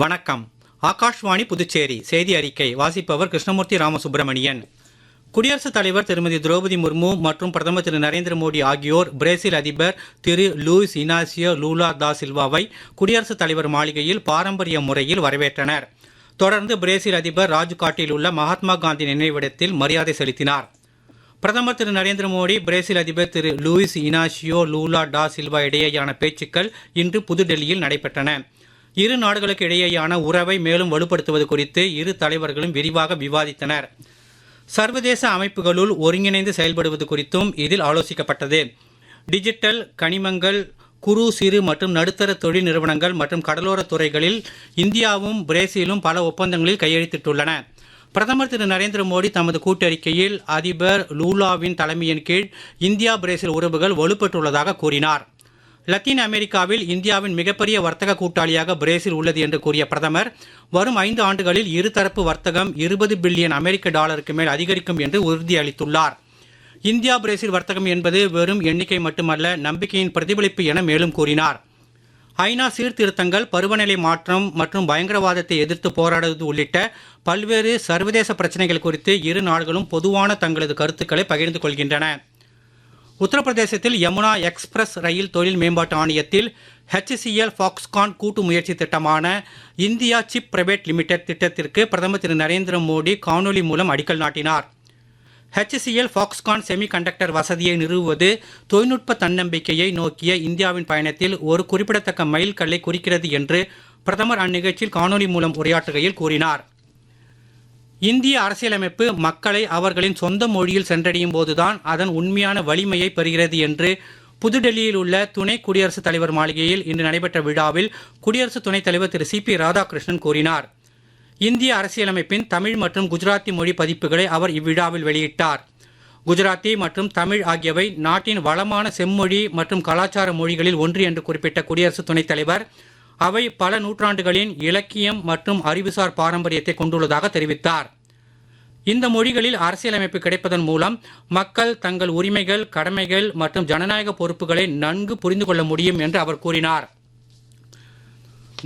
வணக்கம். ஆகாஷ்வாணி புதுச்சேரி செய்தி அறிக்கை வாசிப்பவர் கிருஷ்ணமூர்த்தி ராமசுப்பிரமணியன். குடியரசுத் தலைவர் திருமதி திரௌபதி முர்மு மற்றும் பிரதமர் திரு நரேந்திர மோடி ஆகியோர் பிரேசில் அதிபர் திரு லூயிஸ் இனாசியோ லூலா தா சில்வாவை குடியரசுத் தலைவர் மாளிகையில் பாரம்பரிய முறையில் வரவேற்றனர். தொடர்ந்து பிரேசில் அதிபர் ராஜ்காட்டில் உள்ள மகாத்மா காந்தி நினைவிடத்தில் மரியாதை செலுத்தினார். பிரதமர் திரு நரேந்திர மோடி பிரேசில் அதிபர் திரு லூயிஸ் இனாசியோ லூலா டா சில்வா இடையேயான பேச்சுக்கள் இன்று புதுடெல்லியில் நடைபெற்றன. இரு நாடுகளுக்கு இடையேயான உறவை மேலும் வலுப்படுத்துவது குறித்து இரு தலைவர்களும் விரிவாக விவாதித்தனர். சர்வதேச அமைப்புகளுள் ஒருங்கிணைந்து செயல்படுவது குறித்தும் இதில் ஆலோசிக்கப்பட்டது. டிஜிட்டல், கனிமங்கள், குறு சிறு மற்றும் நடுத்தர தொழில் நிறுவனங்கள் மற்றும் கடலோர துறைகளில் இந்தியாவும் பிரேசிலும் பல ஒப்பந்தங்களில் கையெழுத்திட்டுள்ளன. பிரதமர் திரு நரேந்திர மோடி தமது கூட்டறிக்கையில் அதிபர் லூலாவின் தலைமையின் கீழ் இந்தியா பிரேசில் உறவுகள் வலுப்பெற்றுள்ளதாக கூறினார். லத்தீன் அமெரிக்காவில் இந்தியாவின் மிகப்பெரிய வர்த்தக கூட்டாளியாக பிரேசில் உள்ளது என்று கூறிய பிரதமர், வரும் 5 ஆண்டுகளில் இருதரப்பு வர்த்தகம் 20 பில்லியன் அமெரிக்க டாலருக்கு மேல் அதிகரிக்கும் என்று உறுதியளித்துள்ளார். இந்தியா பிரேசில் வர்த்தகம் என்பது வெறும் எண்ணிக்கை மட்டுமல்ல, நம்பிக்கையின் பிரதிபலிப்பு என மேலும் கூறினார். ஐநா சீர்திருத்தங்கள், பருவநிலை மாற்றம் மற்றும் பயங்கரவாதத்தை எதிர்த்து போராடுவது உள்ளிட்ட பல்வேறு சர்வதேச பிரச்சனைகள் குறித்து இரு நாடுகளும் பொதுவான தங்களது கருத்துக்களை பகிர்ந்து கொள்கின்றன. உத்தரப்பிரதேசத்தில் யமுனா எக்ஸ்பிரஸ் ரயில் தொழில் மேம்பாட்டு ஆணையத்தில் HCL ஃபாக்ஸ்கான் கூட்டு முயற்சி திட்டமான இந்தியா சிப் பிரைவேட் லிமிடெட் திட்டத்திற்கு பிரதமர் திரு நரேந்திர மோடி காணொலி மூலம் அடிக்கல் நாட்டினார். HCL ஃபாக்ஸ்கான் செமி கண்டக்டர் வசதியை நிறுவுவது தொழில்நுட்ப தன்னம்பிக்கையை நோக்கிய இந்தியாவின் பயணத்தில் ஒரு குறிப்பிடத்தக்க மைல்கல்லை குறிக்கிறது என்று பிரதமர் அந்நிகழ்ச்சியில் காணொலி மூலம் உரையாற்றுகையில் கூறினார். இந்திய அரசியலமைப்பு மக்களை அவர்களின் சொந்த மொழியில் சென்றடையும் போதுதான் அதன் உண்மையான வலிமையை பெறுகிறது என்று புதுடெல்லியில் உள்ள துணை குடியரசுத் தலைவர் மாளிகையில் இன்று நடைபெற்ற விழாவில் குடியரசு துணைத் தலைவர் திரு CP ராதாகிருஷ்ணன் கூறினார். இந்திய அரசியலமைப்பின் தமிழ் மற்றும் குஜராத்தி மொழி பதிப்புகளை அவர் இவ்விழாவில் வெளியிட்டார். குஜராத்தி மற்றும் தமிழ் ஆகியவை நாட்டின் வளமான செம்மொழி மற்றும் கலாச்சார மொழிகளில் ஒன்று என்று குறிப்பிட்ட குடியரசு துணைத் தலைவர், அவை பல நூற்றாண்டுகளின் இலக்கியம் மற்றும் அறிவுசார் பாரம்பரியத்தை கொண்டுள்ளதாக தெரிவித்தார். இந்த மொழிகளில் அரசியலமைப்பு கிடைப்பதன் மூலம் மக்கள் தங்கள் உரிமைகள், கடமைகள் மற்றும் ஜனநாயக பொறுப்புகளை நன்கு புரிந்து கொள்ள முடியும் என்று அவர் கூறினார்.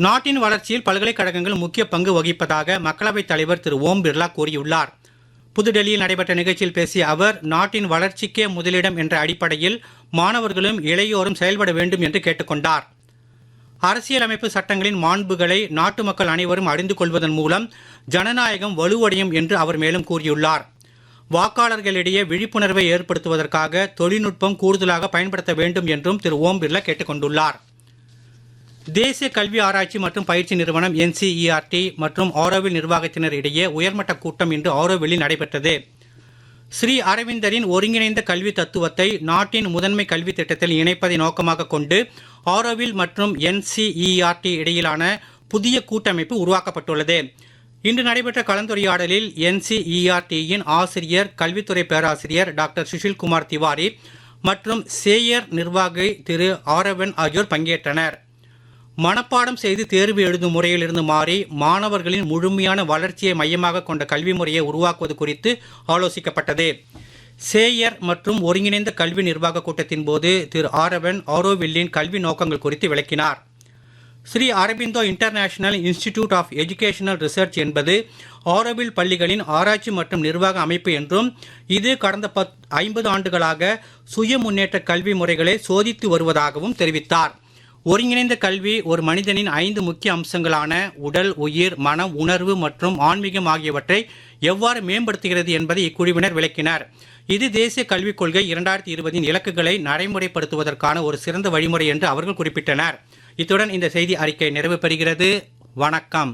நாட்டின் வளர்ச்சியில் பல்கலைக்கழகங்கள் முக்கிய பங்கு வகிப்பதாக மக்களவைத் தலைவர் திரு ஓம் பிர்லா கூறியுள்ளார். புதுடெல்லியில் நடைபெற்ற நிகழ்ச்சியில் பேசிய அவர், நாட்டின் வளர்ச்சிக்கே முதலிடம் என்ற அடிப்படையில் மாணவர்களும் இளையோரும் செயல்பட வேண்டும் என்று கேட்டுக்கொண்டார். அரசியலமைப்பு சட்டங்களின் மாண்புகளை நாட்டு மக்கள் அனைவரும் அறிந்து கொள்வதன் மூலம் ஜனநாயகம் வலுவடையும் என்று அவர் மேலும் கூறியுள்ளார். வாக்காளர்களிடையே விழிப்புணர்வை ஏற்படுத்துவதற்காக தொழில்நுட்பம் கூடுதலாக பயன்படுத்த வேண்டும் என்றும் திரு ஓம் பிர்லா கேட்டுக்கொண்டுள்ளார். தேசிய கல்வி ஆராய்ச்சி மற்றும் பயிற்சி நிறுவனம் NCERT மற்றும் ஆரோவில் நிர்வாகத்தினர் இடையே உயர்மட்ட கூட்டம் இன்று ஆரோவில்லில் நடைபெற்றது. ஸ்ரீ அரவிந்தரின் ஒருங்கிணைந்த கல்வி தத்துவத்தை நாட்டின் முதன்மை கல்வி திட்டத்தில் இணைப்பதை நோக்கமாக கொண்டு ஆரோவில் மற்றும் NCERT இடையிலான புதிய கூட்டமைப்பு உருவாக்கப்பட்டுள்ளது. இன்று நடைபெற்ற கலந்துரையாடலில் NCERT-யின் ஆசிரியர், கல்வித்துறை பேராசிரியர் டாக்டர் சுஷில்குமார் திவாரி மற்றும் சேயர் நிர்வாகி திரு ஆரவன் ஆகியோர் பங்கேற்றனர். மனப்பாடம் செய்து தேர்வு எழுதும் முறையிலிருந்து மாறி மாணவர்களின் முழுமையான வளர்ச்சியை மையமாக கொண்ட கல்வி முறையை உருவாக்குவது குறித்து ஆலோசிக்கப்பட்டது. சேயர் மற்றும் ஒருங்கிணைந்த கல்வி நிர்வாக கூட்டத்தின் போது திரு ஆரவன் ஆரோவில்லின் கல்வி நோக்கங்கள் குறித்து விளக்கினார். Sri Aurobindo International Institute of Educational Research என்பது ஆரோவில் பள்ளிகளின் ஆராய்ச்சி மற்றும் நிர்வாக அமைப்பு என்றும், இது கடந்த 50 ஆண்டுகளாக சுய முன்னேற்ற கல்வி முறைகளை சோதித்து வருவதாகவும் தெரிவித்தார். ஒருங்கிணைந்த கல்வி ஒரு மனிதனின் 5 முக்கிய அம்சங்களான உடல், உயிர், மனம், உணர்வு மற்றும் ஆன்மீகம் ஆகியவற்றை எவ்வாறு மேம்படுத்துகிறது என்பதை இக்குழுவினர் விளக்கினர். இது தேசிய கல்விக் கொள்கை 2020 இலக்குகளை நடைமுறைப்படுத்துவதற்கான ஒரு சிறந்த வழிமுறை என்று அவர்கள் குறிப்பிட்டனர். இத்துடன் இந்த செய்தி அறிக்கை நிறைவு பெறுகிறது. வணக்கம்.